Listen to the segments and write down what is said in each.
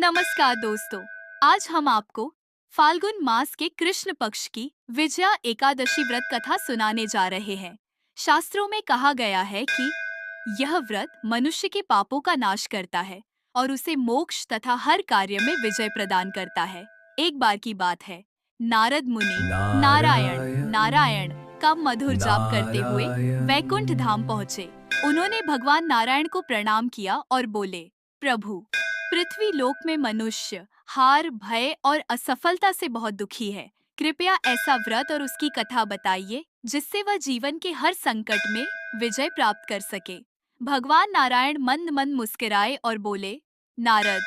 नमस्कार दोस्तों। आज हम आपको फाल्गुन मास के कृष्ण पक्ष की विजया एकादशी व्रत कथा सुनाने जा रहे हैं। शास्त्रों में कहा गया है कि यह व्रत मनुष्य के पापों का नाश करता है और उसे मोक्ष तथा हर कार्य में विजय प्रदान करता है। एक बार की बात है, नारद मुनि नारायण नारायण नारायण का मधुर जाप करते हुए नारायण वैकुंठ धाम पहुँचे। उन्होंने भगवान नारायण को प्रणाम किया और बोले, प्रभु, पृथ्वी लोक में मनुष्य हार, भय और असफलता से बहुत दुखी है। कृपया ऐसा व्रत और उसकी कथा बताइए जिससे वह जीवन के हर संकट में विजय प्राप्त कर सके। भगवान नारायण मंद मंद मुस्कुराए और बोले, नारद,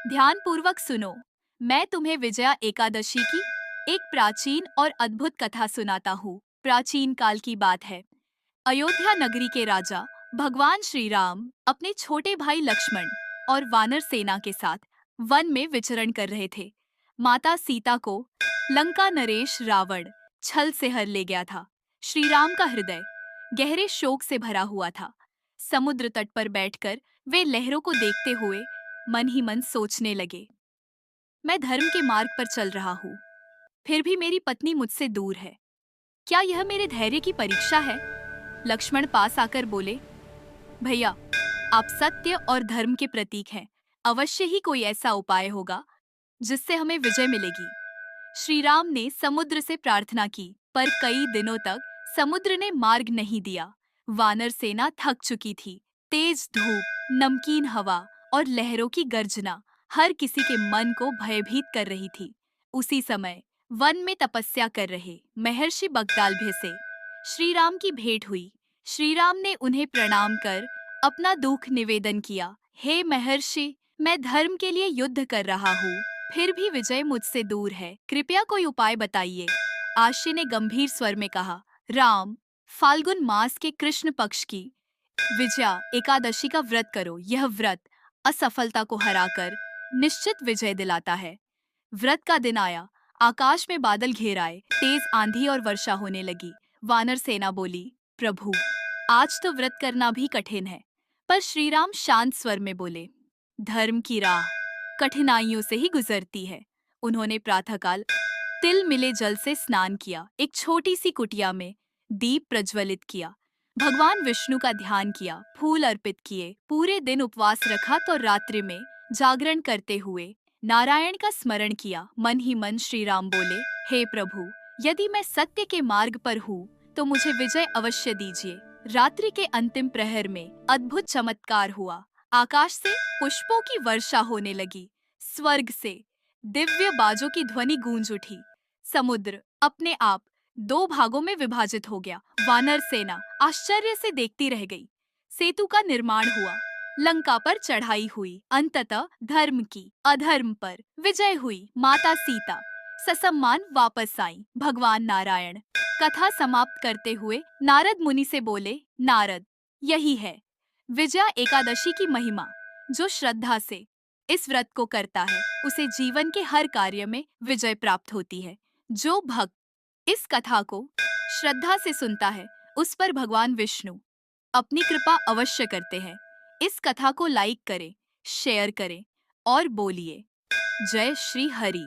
ध्यान पूर्वक सुनो। मैं तुम्हें विजया एकादशी की एक प्राचीन और अद्भुत कथा सुनाता हूँ। प्राचीन काल की बात है। अयोध्या नगरी के राजा भगवान श्री राम अपने छोटे भाई लक्ष्मण और वानर सेना के साथ वन में विचरण कर रहे थे। माता सीता को लंका नरेश रावण छल से हर ले गया था। श्री राम का हृदय गहरे शोक से भरा हुआ था। समुद्र तट पर बैठकर वे लहरों को देखते हुए मन ही मन सोचने लगे, मैं धर्म के मार्ग पर चल रहा हूँ, फिर भी मेरी पत्नी मुझसे दूर है। क्या यह मेरे धैर्य की परीक्षा है? लक्ष्मण पास आकर बोले, भैया, आप सत्य और धर्म के प्रतीक हैं। अवश्य ही कोई ऐसा उपाय होगा जिससे हमें विजय मिलेगी। श्री राम ने समुद्र से प्रार्थना की, पर कई दिनों तक समुद्र ने मार्ग नहीं दिया। वानर सेना थक चुकी थी। तेज धूप, नमकीन हवा और लहरों की गर्जना हर किसी के मन को भयभीत कर रही थी। उसी समय वन में तपस्या कर रहे महर्षि बगदालभ्य से श्री राम की भेंट हुई। श्री राम ने उन्हें प्रणाम कर अपना दुख निवेदन किया। हे महर्षि, मैं धर्म के लिए युद्ध कर रहा हूँ, फिर भी विजय मुझसे दूर है। कृपया कोई उपाय बताइए। आशी ने गंभीर स्वर में कहा, राम, फाल्गुन मास के कृष्ण पक्ष की विजया एकादशी का व्रत करो। यह व्रत असफलता को हराकर निश्चित विजय दिलाता है। व्रत का दिन आया। आकाश में बादल घेर आए, तेज आंधी और वर्षा होने लगी। वानर सेना बोली, प्रभु, आज तो व्रत करना भी कठिन है। पर श्री राम शांत स्वर में बोले, धर्म की राह कठिनाइयों से ही गुजरती है। उन्होंने प्रातःकाल तिल मिले जल से स्नान किया, एक छोटी सी कुटिया में दीप प्रज्वलित किया, भगवान विष्णु का ध्यान किया, फूल अर्पित किए, पूरे दिन उपवास रखा तो रात्रि में जागरण करते हुए नारायण का स्मरण किया। मन ही मन श्री राम बोले, हे प्रभु, यदि मैं सत्य के मार्ग पर हूँ तो मुझे विजय अवश्य दीजिए। रात्रि के अंतिम प्रहर में अद्भुत चमत्कार हुआ। आकाश से पुष्पों की वर्षा होने लगी। स्वर्ग से दिव्य बाजों की ध्वनि गूंज उठी। समुद्र अपने आप दो भागों में विभाजित हो गया। वानर सेना आश्चर्य से देखती रह गई। सेतु का निर्माण हुआ, लंका पर चढ़ाई हुई, अंततः धर्म की अधर्म पर विजय हुई। माता सीता ससम्मान वापस आई। भगवान नारायण कथा समाप्त करते हुए नारद मुनि से बोले, नारद, यही है विजया एकादशी की महिमा। जो श्रद्धा से इस व्रत को करता है उसे जीवन के हर कार्य में विजय प्राप्त होती है। जो भक्त इस कथा को श्रद्धा से सुनता है उस पर भगवान विष्णु अपनी कृपा अवश्य करते हैं। इस कथा को लाइक करें, शेयर करें और बोलिए, जय श्री हरि।